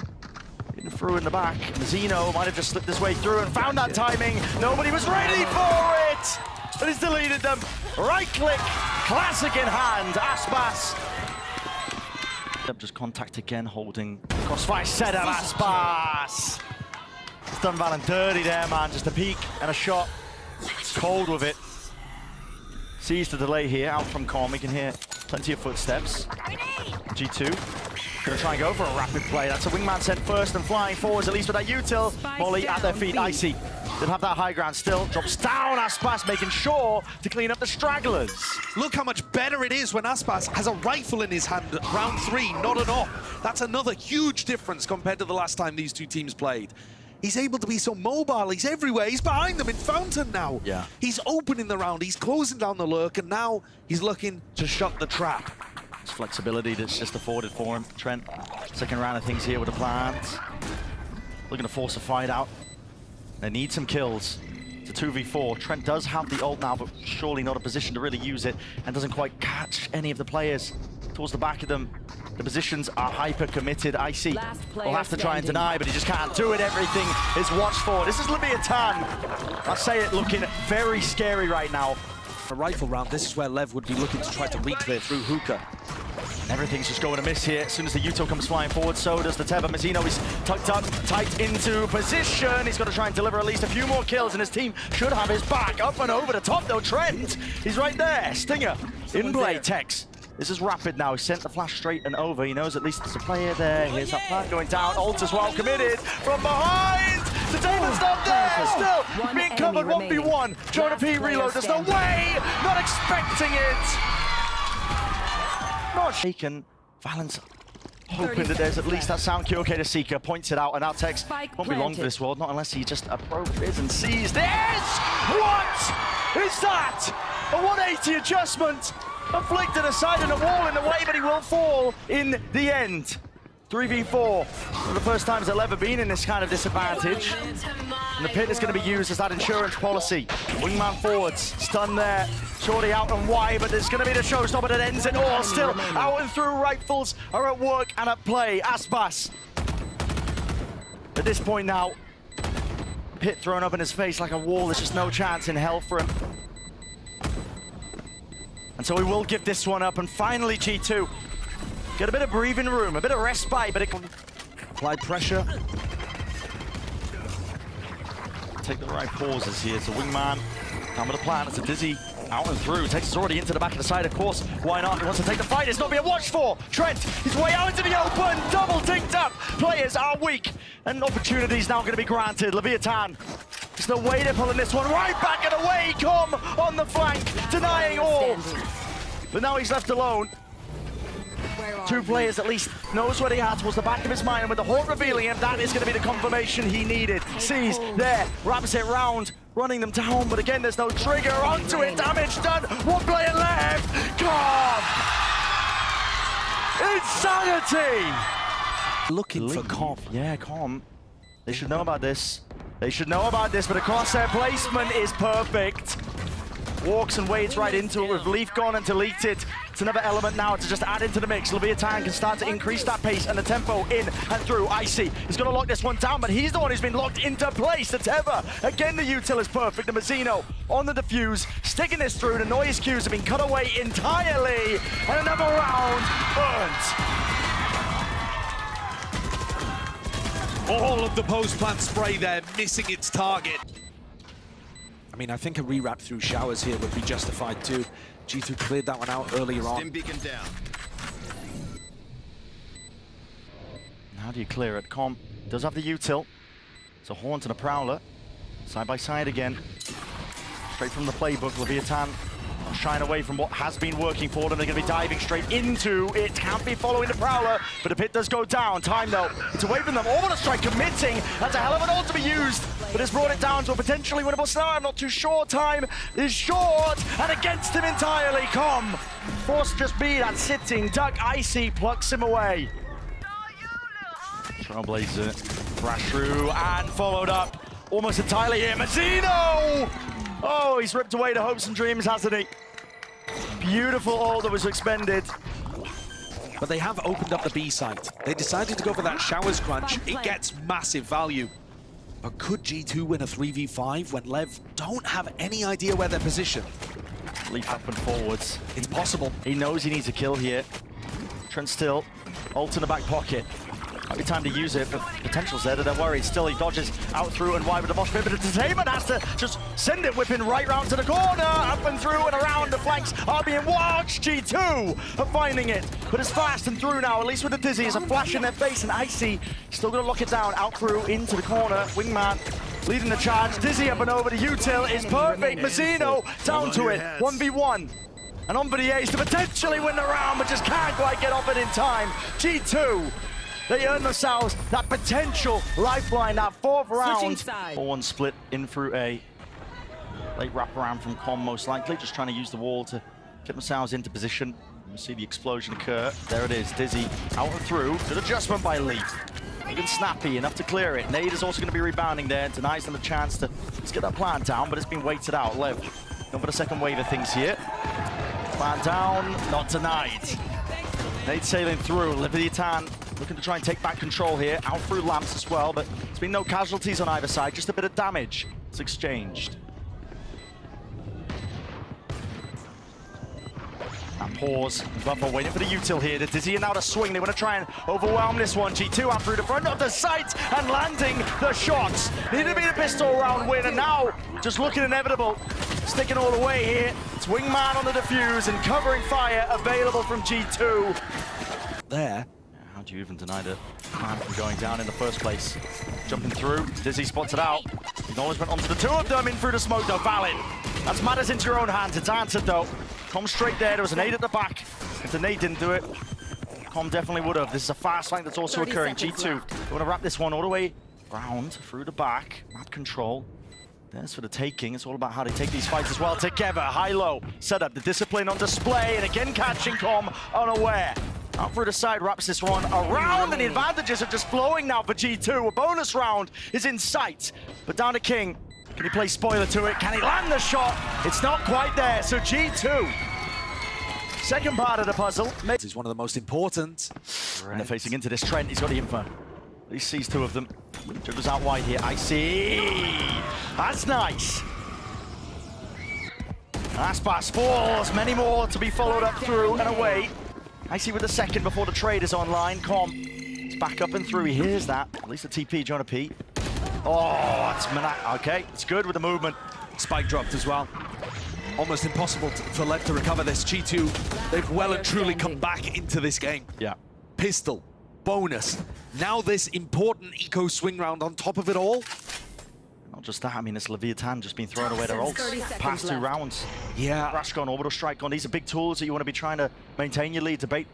In through in the back. Zeno might have just slipped his way through and found that timing. Nobody was ready for it, but he's deleted them. Right click, classic in hand. Aspas. Just contact again, holding crossfire set at Aspas. It's done Valorant dirty there, man. Just a peek and a shot. It's cold with it. Sees the delay here, out from Com. We can hear plenty of footsteps. G2 gonna try and go for a rapid play. That's a wingman sent first and flying forwards, at least with that util. Molly at their feet, Icy. They'll have that high ground still. Drops down, Aspas making sure to clean up the stragglers.
Look how much better it is when Aspas has a rifle in his hand. Round 3, not an op. That's another huge difference compared to the last time these two teams played. He's able to be so mobile, he's everywhere. He's behind them in Fountain now.
Yeah.
He's opening the round, he's closing down the lurk, and now he's looking to shut the trap.
It's flexibility that's just afforded for him. Trent, second round of things here with the plans. Looking to force a fight out. They need some kills. It's a 2v4. Trent does have the ult now, but surely not a position to really use it, and doesn't quite catch any of the players towards the back of them. The positions are hyper committed. Icy will have to try and deny, but he just can't do it. Everything is watched for. This is Leviatán. I say it, looking very scary right now.
A rifle round, this is where Lev would be looking to try to re-clear through Hookah.
Everything's just going to miss here. As soon as the util comes flying forward, so does the Teva. Mazzino is tucked up, tight into position. He's got to try and deliver at least a few more kills, and his team should have his back. Up and over the top, though. Trent, he's right there. Stinger in play. Tex. This is rapid now. He sent the flash straight and over. He knows at least there's a player there. Here's that plant going down. Ult as well committed from behind. The Taven's not there. Still being covered 1v1. Jonah P reload. There's no way. Not expecting it. Not shaken. Valence hoping that there's at least that sound cue. Okay, the Seeker points it out, and now Tex won't be long for this world, not unless he just approaches and sees this. What is that? A 180 adjustment. Afflicted aside and a wall in the way, but he will fall in the end. 3v4. For the first time they'll ever been in this kind of disadvantage. And the pit is going to be used as that insurance policy. Wingman forwards, stun there. Shorty out and wide, but there's going to be the showstopper that ends it all. Still out and through, rifles are at work and at play. Aspas. At this point now, pit thrown up in his face like a wall. There's just no chance in hell for him. And so we will give this one up, and finally G2 get a bit of breathing room, a bit of respite, but it can apply pressure. Take the right pauses here. It's a wingman, down with the plan. It's a Dizzy, out and through. Takes us already into the back of the side, of course. Why not? He wants to take the fight. It's not being watched for. Trent, his way out into the open, double dinked up. Players are weak, and opportunities now going to be granted. Leviatán, there's no way they're pulling this one right back and away. Com on the flank, denying all. But now he's left alone. Two players at least knows what he had towards the back of his mind, and with the Hawk revealing him, that is going to be the confirmation he needed. Sees there, wraps it round, running them down, but again there's no trigger onto it. Damage done, one player left. God! Insanity!
Looking for Com.
Yeah, Com. They should know about this. They should know about this, but the crosshair placement is perfect. Walks and wades right into it with Leaf gone and deleted. It's another element now to just add into the mix. Leviatán can start to increase that pace and the tempo in and through. Icy, he's going to lock this one down, but he's the one who's been locked into place. The Teva, again the util is perfect. The Mazzino on the defuse, sticking this through. The noise cues have been cut away entirely, and another round burnt.
All of the post-plant spray there, missing its target. I mean, I think a rewrap through showers here would be justified too. G2 cleared that one out earlier on.
Stim beacon down.
How do you clear it? Com does have the util. It's a Haunt and a Prowler. Side by side again. Straight from the playbook, Leviatán shying away from what has been working for them. They're going to be diving straight into it. Can't be following the Prowler, but the pit does go down. Time though, it's away from them. Over the strike, committing. That's a hell of an ult to be used, but it's brought it down to a potentially winnable scenario. I'm not too sure. Time is short and against him entirely. Com forced to just be that sitting duck. Icy plucks him away. Trailblazer thrashed through and followed up almost entirely here. Mazzino! Oh, he's ripped away the hopes and dreams, hasn't he? Beautiful ult that was expended.
But they have opened up the B site. They decided to go for that showers crunch. It gets massive value. But could G2 win a 3v5 when Lev don't have any idea where they're positioned?
Leap up and forwards.
It's possible.
He knows he needs a kill here. Trent still, ult in the back pocket. Might be time to use it, but potential's there, they're worried. Still, he dodges out through and wide with the mosh pit, but Entertainment has to just send it whipping right round to the corner, up and through and around. The flanks are being watched. G2 are finding it, but it's fast and through now, at least with the Dizzy. It's a flash in their face, and Icy still gonna lock it down, out through into the corner. Wingman leading the charge. Dizzy up and over the util is perfect. Mazzino down to it, 1v1. And on for the ace to potentially win the round, but just can't quite get off it in time. G2. They earn themselves that potential lifeline, that fourth round. 4-1 split in through A. Late wraparound from Com, most likely, just trying to use the wall to get themselves into position. You see the explosion occur. There it is, Dizzy out and through. Good adjustment by Leap. Even snappy enough to clear it. Nade is also going to be rebounding there, denies them a chance to just get that plant down, but it's been waited out. Lev, going for the second wave of things here. Plant down, not denied. Nade sailing through, Leviatán looking to try and take back control here, out through lamps as well, but there's been no casualties on either side, just a bit of damage. It's exchanged. And pause, Buffer waiting for the util here. The Dizzy and now to swing, they want to try and overwhelm this one. G2 out through the front of the site and landing the shots. Needed to be the pistol round win, and now just looking inevitable. Sticking all the way here. It's Wingman on the defuse and covering fire available from G2.
There.
How do you even deny the plan from going down in the first place? Jumping through, Dizzy spots it out. Acknowledgement onto the two of them, in through the smoke though, valid. That's matters into your own hands, it's answered though. Com straight there was an aid at the back. If the nade didn't do it, Com definitely would have. This is a fast fight that's also occurring. G2, we want to wrap this one all the way round, through the back, map control. There's for the taking. It's all about how they take these fights as well together. High-low setup, the discipline on display, and again catching Com unaware. Out through the side, wraps this one around, and the advantages are just flowing now for G2. A bonus round is in sight, but down to King. Can he play spoiler to it? Can he land the shot? It's not quite there, so G2. Second part of the puzzle.
This is one of the most important.
And they're facing into this. Trent, he's got the info. He sees two of them. Dribbles out wide here. I see. That's nice. Aspas falls. Many more to be followed up through and away. I see with the second before the trade is online. Com is back up and through. He hears that. At least the TP, Jonah P. Oh, that's okay. It's good with the movement.
Spike dropped as well. Almost impossible for Lev to recover this. G2, they've well and truly come back into this game.
Yeah.
Pistol, bonus. Now this important eco swing round on top of it all.
Not just that, I mean, it's Leviatán just been throwing away their ults. Past 2 rounds.
Yeah.
Crash gone, orbital strike gone. These are big tools that you want to be trying to maintain your lead, to break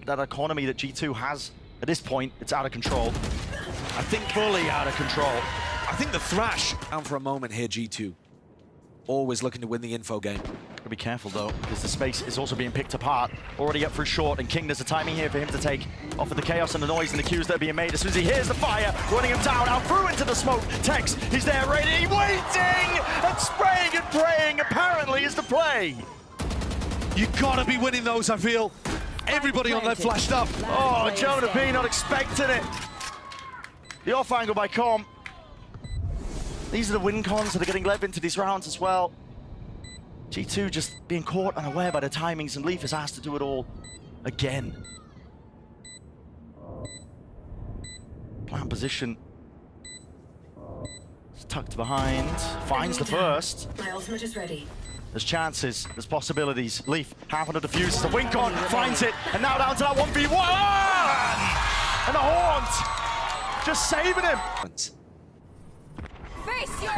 that economy that G2 has. At this point, it's out of control. I think fully out of control.
I think the thrash out for a moment here, G2. Always looking to win the info game.
Gotta be careful though, because the space is also being picked apart. Already up for short, and King, there's a timing here for him to take off of the chaos and the noise and the cues that are being made. As soon as he hears the fire, running him down, out through into the smoke. Tex, he's there ready, waiting, and spraying and praying, apparently, is the play.
You gotta be winning those, I feel. Everybody on Lev flashed up.
Oh, Jonah P not expecting it. The off angle by Com. These are the win cons that are getting Lev into these rounds as well. G2 just being caught unaware by the timings, and Leaf has asked to do it all again. Plan position. It's tucked behind, finds the first.
My ultimate is ready.
There's chances, there's possibilities. Leaf, half on the diffuse, the wink on, finds it, and now down to that 1v1! And the haunt! Just saving him!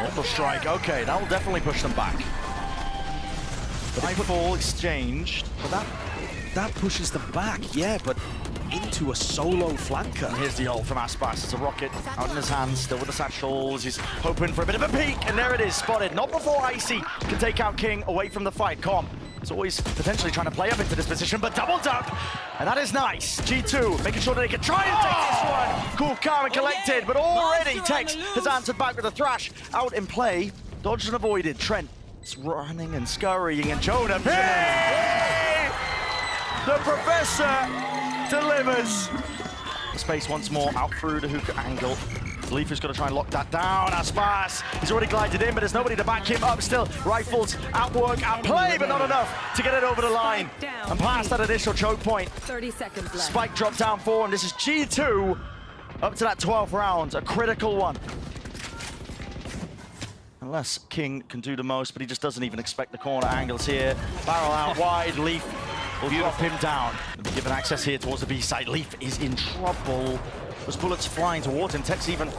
Auto strike, okay, that will definitely push them back. Rifle exchanged.
But that pushes them back, yeah, but into a solo flanker.
And here's the ult from Aspas. It's a rocket out in his hands, still with the satchels. He's hoping for a bit of a peek, and there it is, spotted. Not before Icy can take out King away from the fight. Com is always potentially trying to play up into this position, but doubled up, and that is nice. G2 making sure that they can try and take this one. Cool, calm, and collected, but already Tex has answered back with a thrash. Out in play, dodged and avoided. Trent is running and scurrying, and Jonah. Hey! The Professor delivers. The space once more, out through the hookah angle. Leaf has got to try and lock that down. Aspas, he's already glided in, but there's nobody to back him up still. Rifles at work, at play, but not enough to get it over the line. And past that initial choke point.
30 seconds left.
Spike dropped down for him. This is G2 up to that 12th round, a critical one. Unless King can do the most, but he just doesn't even expect the corner angles here. Barrel out wide, Leaf will drop him down. Given access here towards the B side, Leaf is in trouble. Those bullets flying towards him. Tex even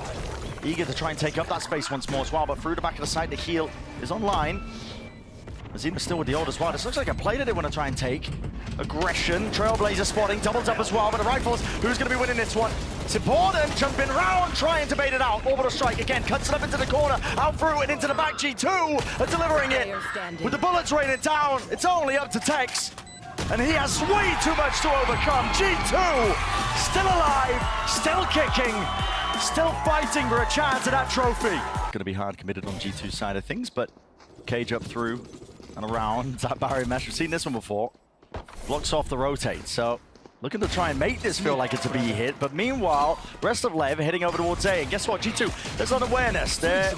eager to try and take up that space once more as well, but through the back of the side, the heal is online. Azima still with the ult as well. This looks like a play that they want to try and take. Aggression, Trailblazer spotting, doubles up as well, but the Rifles, who's going to be winning this one? It's important, jumping round, trying to bait it out. Orbital strike again, cuts it up into the corner, out through and into the back. G2 are delivering it. With the bullets raining down, it's only up to Tex. And he has way too much to overcome. G2, still alive, still kicking, still fighting for a chance at that trophy. Going to be hard committed on G2's side of things, but cage up through and around that barrier mesh. We've seen this one before. Blocks off the rotate, so looking to try and make this feel like it's a B hit, but meanwhile, rest of Lev heading over towards A, and guess what, G2, there's an awareness there,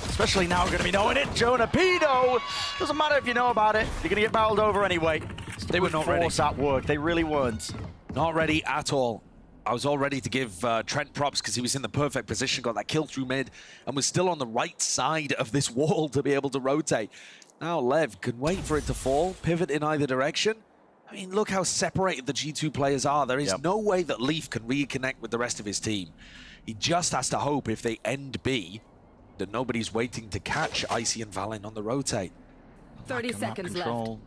especially now we're going to be knowing it. Jonah Pedo, doesn't matter if you know about it, you're going to get barreled over anyway.
They were not ready.
Force at work, they really weren't.
Not ready at all. I was all ready to give Trent props because he was in the perfect position, got that kill through mid, and was still on the right side of this wall to be able to rotate. Now Lev can wait for it to fall, pivot in either direction. I mean, look how separated the G2 players are. There is no way that Leaf can reconnect with the rest of his team. He just has to hope if they end B that nobody's waiting to catch Icy and Valen on the rotate.
30 seconds left.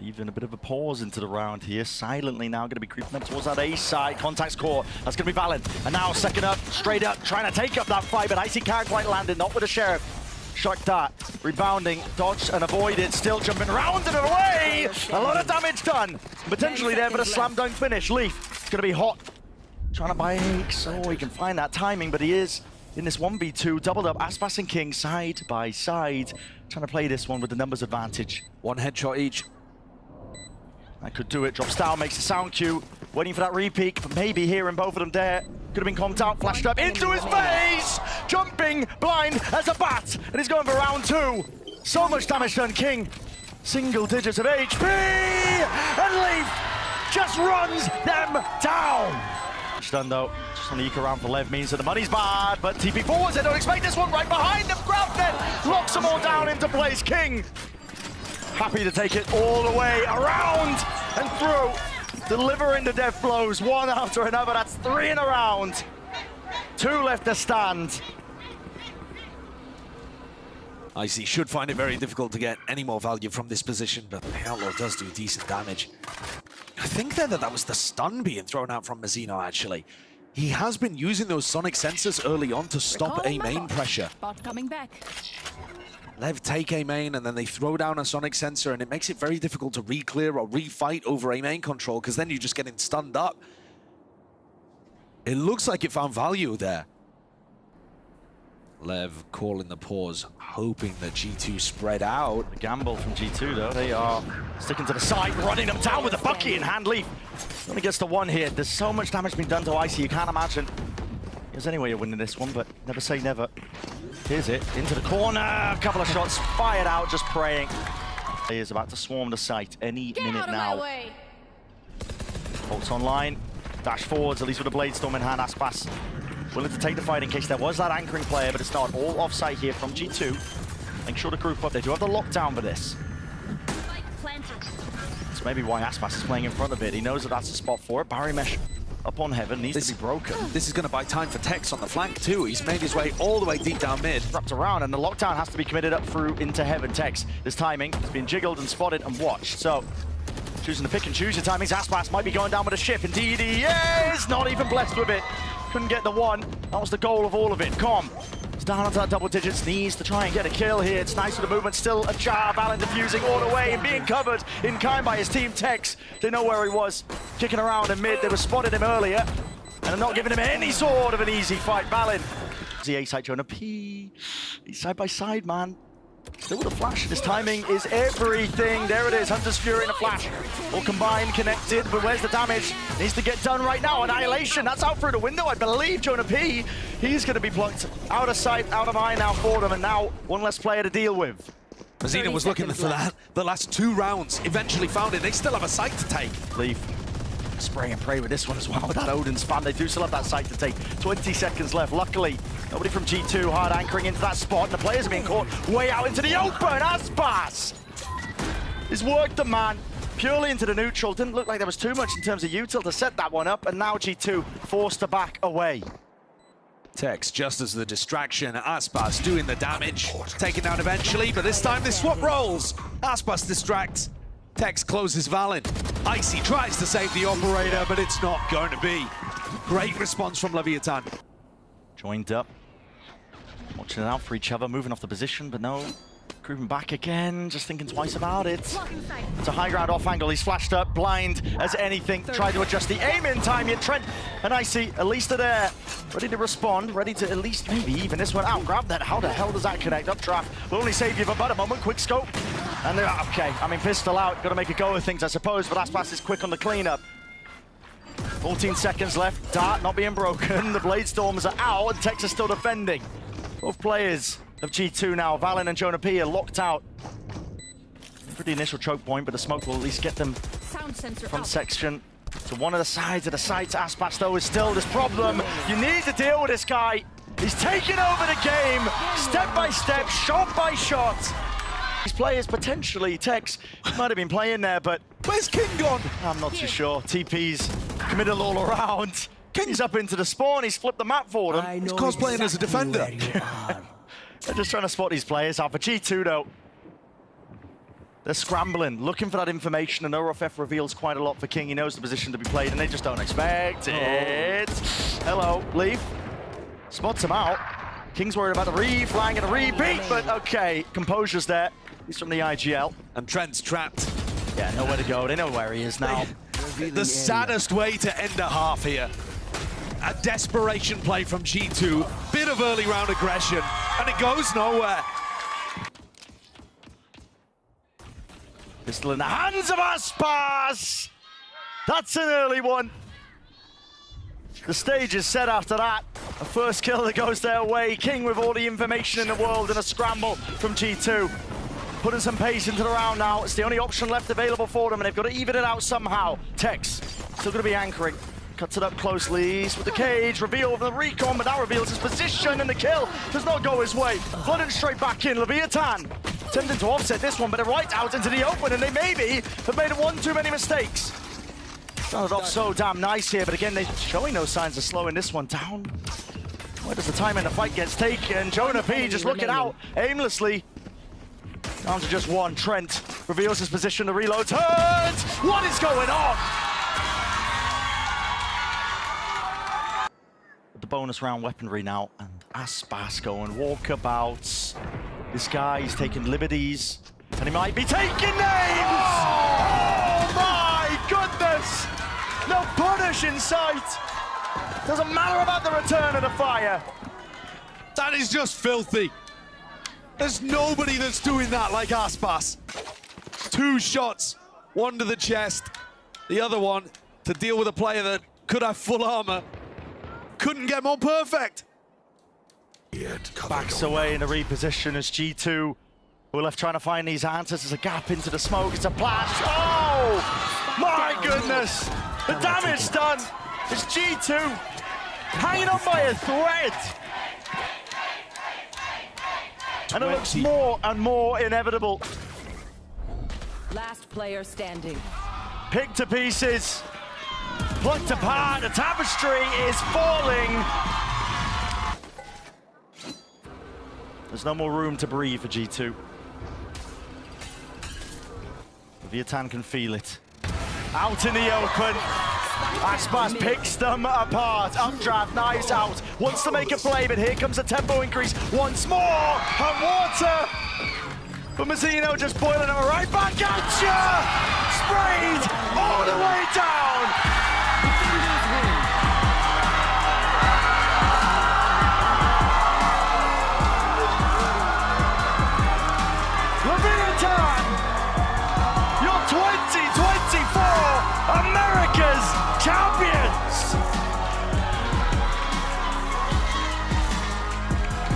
Even a bit of a pause into the round here. Silently now going to be creeping up towards that A side. Contacts core. That's going to be Valen. And now second up, straight up, trying to take up that fight, but Icy can't quite land it. Not with the Sheriff. Shot that. Rebounding, dodged and avoided. Still jumping around and away. A lot of damage done. Potentially there, but a slam dunk finish. Leaf going to be hot. Trying to bike so he can find that timing, but he is in this 1v2. Doubled up. Aspas and King side by side. Trying to play this one with the numbers advantage.
One headshot each.
That could do it. Drops down, makes the sound cue. Waiting for that repeat, but maybe hearing both of them there. Could have been comped out, flashed up into his face! Jumping blind as a bat, and he's going for round 2. So much damage done, King. Single digits of HP, and Leaf just runs them down. Done though, just on the eke around for Lev means that the money's bad, but TP forwards, they don't expect this one right behind them. Grabbed it, locks them all down into place. King happy to take it all the way around and through, delivering the death blows one after another. That's 3 in a round. 2 left to stand.
Icy should find it very difficult to get any more value from this position, but the Outlaw does do decent damage. I think then that was the stun being thrown out from Mazzino, actually. He has been using those sonic sensors early on to stop A main pressure.
Bot coming back.
Lev take A main and then they throw down a sonic sensor, and it makes it very difficult to re-clear or re-fight over A main control because then you're just getting stunned up. It looks like it found value there. Lev calling the pause, hoping that G2 spread out.
The gamble from G2 though, they are sticking to the side, running them down with a Bucky in hand. Leaf only gets to 1 hit. There's so much damage being done to Icy, you can't imagine there's any way you're winning this one, but never say never. Here's it, into the corner, a couple of shots fired out, just praying. He is about to swarm the site any minute now. Bolts online, dash forwards, at least with a Blade Storm in hand. Aspas willing to take the fight in case there was that anchoring player, but it's not. All offsite here from G2. Make sure to group up. They do have the lockdown for this. That's maybe why Aspas is playing in front of it. He knows that that's the spot for it. Barrier mesh up on Heaven needs to be broken.
This is going to buy time for Tex on the flank too. He's made his way all the way deep down mid.
Wrapped around, and the lockdown has to be committed up through into Heaven. Tex, this timing has been jiggled and spotted and watched. So, choosing to pick and choose your timings. Aspas might be going down with a ship. Indeed, he is not even blessed with it. Couldn't get the one. That was the goal of all of it. Com. He's down onto that double digits, needs to try and get a kill here. It's nice with the movement, still a jar. Valen diffusing all the way and being covered in kind by his team. Tex, they know where he was. Kicking around in mid, they were spotted him earlier. And they're not giving him any sort of an easy fight. Valen. The A-side Jonah P. He's side by side, man. Still with a flash. His timing is everything. There it is. Hunter's Fury and a flash. All combined, connected. But where's the damage? Needs to get done right now. Annihilation. That's out through the window, I believe. Jonah P. He's going to be plucked out of sight, out of eye now for them. And now one less player to deal with.
Mazina was looking for that the last 2 rounds. Eventually found it. They still have a site to take.
Leaf. Spray and pray with this one as well. With that Odin's fan, they do still have that site to take. 20 seconds left. Luckily, nobody from G2 hard anchoring into that spot. And the players are being caught way out into the open. Aspas! He's worked the man purely into the neutral. Didn't look like there was too much in terms of util to set that one up. And now G2 forced to back away.
Tex just as the distraction. Aspas doing the damage. Taken down eventually, but this time they swap roles. Aspas distracts. Tex closes Valen. Icy tries to save the operator, but it's not going to be. Great response from Leviatán.
Joined up. Watching it out for each other, moving off the position, but no. Grooving back again, just thinking twice about it. It's a high ground off angle. He's flashed up, blind as anything. Tried to adjust the aim in time, yet Trent and Icy at least are there. Ready to respond, ready to at least maybe even this one out. Grab that. How the hell does that connect? Updraft will only save you for about a moment. Quick scope. And they're okay. I mean, pistol out. Got to make a go of things, I suppose, but Aspas is quick on the cleanup. 14 seconds left. Dart not being broken. The Blade Storms are out, and Tex is still defending. Both players of G2 now. Valen and Jonah P are locked out. Pretty initial choke point, but the smoke will at least get them front section to one of the sides of the sites. Aspas, though, is still this problem. You need to deal with this guy. He's taking over the game, step by step, shot by shot. These players potentially, Tex might have been playing there, but
where's King gone?
I'm not too sure. TP's committed all around. King's up into the spawn. He's flipped the map for them.
He's cosplaying as a defender.
They're just trying to spot these players out. For G2, though, they're scrambling, looking for that information, and ORFF reveals quite a lot for King. He knows the position to be played, and they just don't expect it. Hello, Leaf. Spots him out. King's worried about the flying and a repeat, but okay, composure's there. He's from the IGL.
And Trent's trapped.
Yeah, nowhere to go. They know where he is now.
The saddest way to end a half here. A desperation play from G2. Bit of early round aggression, and it goes nowhere.
Pistol in the hands of Aspas! That's an early one. The stage is set after that. A first kill that goes their way. King with all the information in the world and a scramble from G2. Putting some pace into the round now. It's the only option left available for them, and they've got to even it out somehow. Tex still going to be anchoring. Cuts it up closely with the cage. Reveal of the recon, but now reveals his position, and the kill does not go his way. Flooding straight back in. Leviatán attempting to offset this one, but they're right out into the open, and they maybe have made one too many mistakes. Started off so damn nice here, but again, they're showing no signs of slowing this one down. Where does the time in the fight gets taken? Jonah P just looking out aimlessly. Down to just one. Trent reveals his position. The reload turns. What is going on? The bonus round weaponry now, and Aspas going walkabouts. This guy is taking liberties, and he might be taking names! Oh my goodness! No punish in sight! Doesn't matter about the return of the fire.
That is just filthy. There's nobody that's doing that like Aspas. 2 shots, one to the chest, the other one to deal with a player that could have full armor. Couldn't get more perfect.
Backs away in a reposition as G2 we're left trying to find these answers. There's a gap into the smoke. It's a blast. Oh my goodness! The damage done. It's G2 hanging on by a thread. And it looks more and more inevitable.
Last player standing.
Picked to pieces, plucked apart, the tapestry is falling. There's no more room to breathe for G2. Leviatán can feel it. Out in the open. Aspas picks them apart. Updraft, knives out. Wants to make a play, but here comes a tempo increase once more. Hot water. But Mazzino just boiling it right back at ya. Sprayed all the way down. Leviatán, your 2024 America's champions!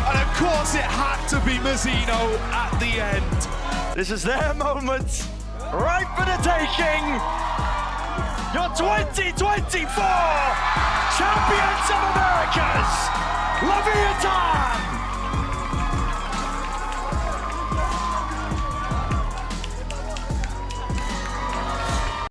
And of course it had to be Mazzino at the end.
This is their moment, right for the taking! Your 2024 champions of Americas, Leviatán!